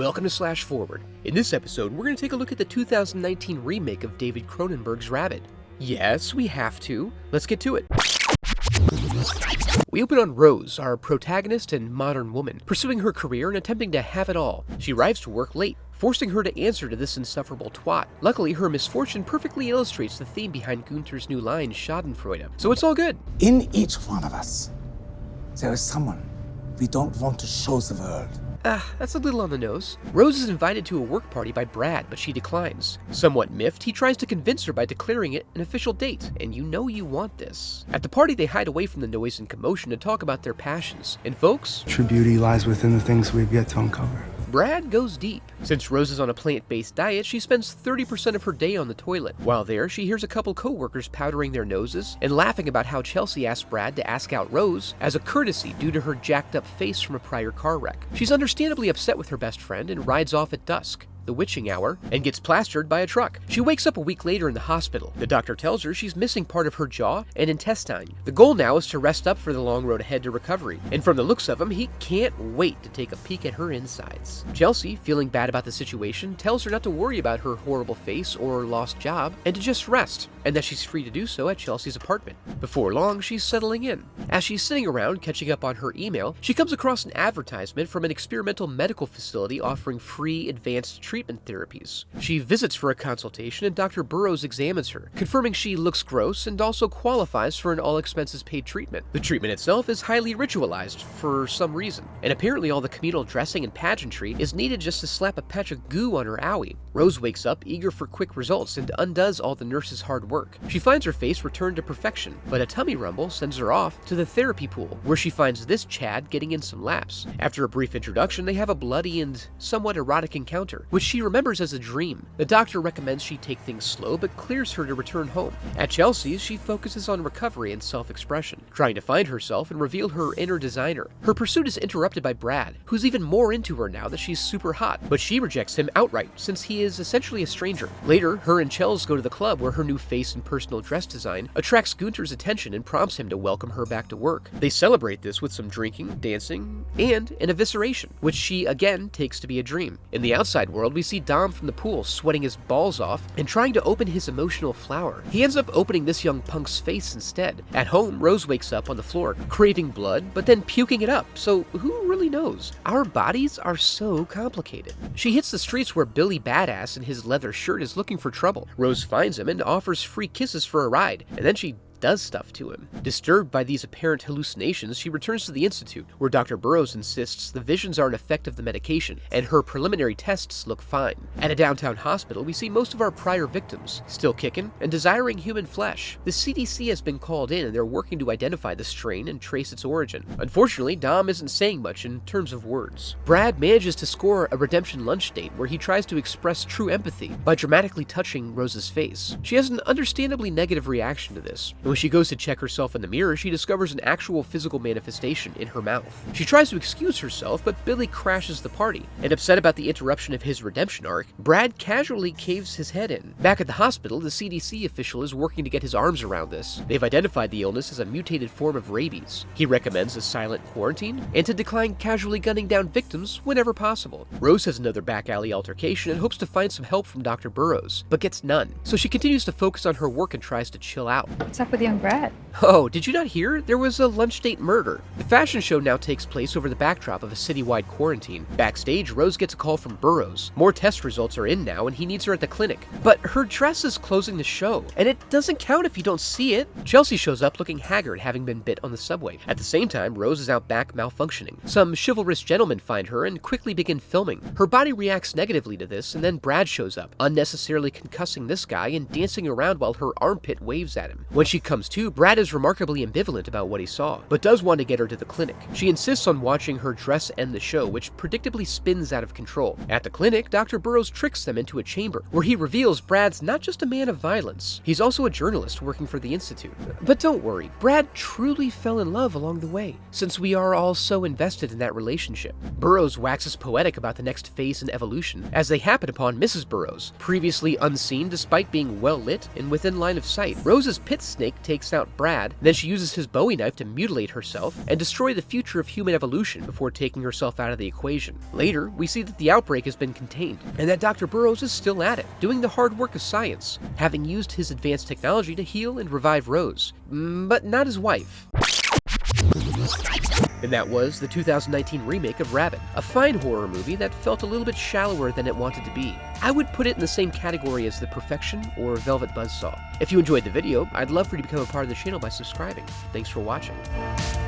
Welcome to Slash Forward. In this episode, we're going to take a look at the 2019 remake of David Cronenberg's Rabid. Yes, we have to. Let's get to it. We open on Rose, our protagonist and modern woman, pursuing her career and attempting to have it all. She arrives to work late, forcing her to answer to this insufferable twat. Luckily, her misfortune perfectly illustrates the theme behind Gunther's new line, Schadenfreude, so it's all good. In each one of us, there is someone we don't want to show the world. That's a little on the nose. Rose is invited to a work party by Brad, but she declines. Somewhat miffed, he tries to convince her by declaring it an official date, and you know you want this. At the party, they hide away from the noise and commotion to talk about their passions. And folks, true beauty lies within the things we've yet to uncover. Brad goes deep. Since Rose is on a plant-based diet, she spends 30% of her day on the toilet. While there, she hears a couple co-workers powdering their noses and laughing about how Chelsea asked Brad to ask out Rose as a courtesy due to her jacked-up face from a prior car wreck. She's understandably upset with her best friend and rides off at dusk, the witching hour, and gets plastered by a truck. She wakes up a week later in the hospital. The doctor tells her she's missing part of her jaw and intestine. The goal now is to rest up for the long road ahead to recovery, and from the looks of him, he can't wait to take a peek at her insides. Chelsea, feeling bad about the situation, tells her not to worry about her horrible face or lost job, and to just rest, and that she's free to do so at Chelsea's apartment. Before long, she's settling in. As she's sitting around catching up on her email, she comes across an advertisement from an experimental medical facility offering free advanced treatment therapies. She visits for a consultation and Dr. Burrows examines her, confirming she looks gross and also qualifies for an all-expenses-paid treatment. The treatment itself is highly ritualized for some reason, and apparently all the communal dressing and pageantry is needed just to slap a patch of goo on her owie. Rose wakes up eager for quick results and undoes all the nurse's hard work. She finds her face returned to perfection, but a tummy rumble sends her off to the therapy pool, where she finds this Chad getting in some laps. After a brief introduction, they have a bloody and somewhat erotic encounter, which she remembers as a dream. The doctor recommends she take things slow, but clears her to return home. At Chelsea's, she focuses on recovery and self-expression, trying to find herself and reveal her inner designer. Her pursuit is interrupted by Brad, who's even more into her now that she's super hot, but she rejects him outright since he is essentially a stranger. Later, her and Chels go to the club where her new face and personal dress design attracts Gunther's attention and prompts him to welcome her back to work. They celebrate this with some drinking, dancing, and an evisceration, which she again takes to be a dream. In the outside world, we see Dom from the pool sweating his balls off and trying to open his emotional flower. He ends up opening this young punk's face instead. At home, Rose wakes up on the floor, craving blood, but then puking it up, so who really knows? Our bodies are so complicated. She hits the streets where Billy Badass in his leather shirt is looking for trouble. Rose finds him and offers free kisses for a ride, and then she does stuff to him. Disturbed by these apparent hallucinations, she returns to the institute, where Dr. Burrows insists the visions are an effect of the medication, and her preliminary tests look fine. At a downtown hospital, we see most of our prior victims, still kicking and desiring human flesh. The CDC has been called in, and they're working to identify the strain and trace its origin. Unfortunately, Dom isn't saying much in terms of words. Brad manages to score a redemption lunch date where he tries to express true empathy by dramatically touching Rose's face. She has an understandably negative reaction to this. When she goes to check herself in the mirror, she discovers an actual physical manifestation in her mouth. She tries to excuse herself, but Billy crashes the party, and upset about the interruption of his redemption arc, Brad casually caves his head in. Back at the hospital, the CDC official is working to get his arms around this. They've identified the illness as a mutated form of rabies. He recommends a silent quarantine, and to decline casually gunning down victims whenever possible. Rose has another back alley altercation and hopes to find some help from Dr. Burrows, but gets none, so she continues to focus on her work and tries to chill out. What's up with young Brad? Oh, did you not hear? There was a lunch date murder. The fashion show now takes place over the backdrop of a citywide quarantine. Backstage, Rose gets a call from Burrows. More test results are in now, and he needs her at the clinic. But her dress is closing the show, and it doesn't count if you don't see it. Chelsea shows up looking haggard, having been bit on the subway. At the same time, Rose is out back malfunctioning. Some chivalrous gentlemen find her and quickly begin filming. Her body reacts negatively to this, and then Brad shows up, unnecessarily concussing this guy and dancing around while her armpit waves at him. When she comes to, Brad is remarkably ambivalent about what he saw, but does want to get her to the clinic. She insists on watching her dress end the show, which predictably spins out of control. At the clinic, Dr. Burrows tricks them into a chamber, where he reveals Brad's not just a man of violence, he's also a journalist working for the Institute. But don't worry, Brad truly fell in love along the way, since we are all so invested in that relationship. Burrows waxes poetic about the next phase in evolution, as they happen upon Mrs. Burrows, previously unseen despite being well lit and within line of sight. Rose's pit snake takes out Brad Brad, and then she uses his Bowie knife to mutilate herself and destroy the future of human evolution before taking herself out of the equation. Later, we see that the outbreak has been contained, and that Dr. Burroughs is still at it, doing the hard work of science, having used his advanced technology to heal and revive Rose, but not his wife. And that was the 2019 remake of Rabid, a fine horror movie that felt a little bit shallower than it wanted to be. I would put it in the same category as The Perfection or Velvet Buzzsaw. If you enjoyed the video, I'd love for you to become a part of the channel by subscribing. Thanks for watching.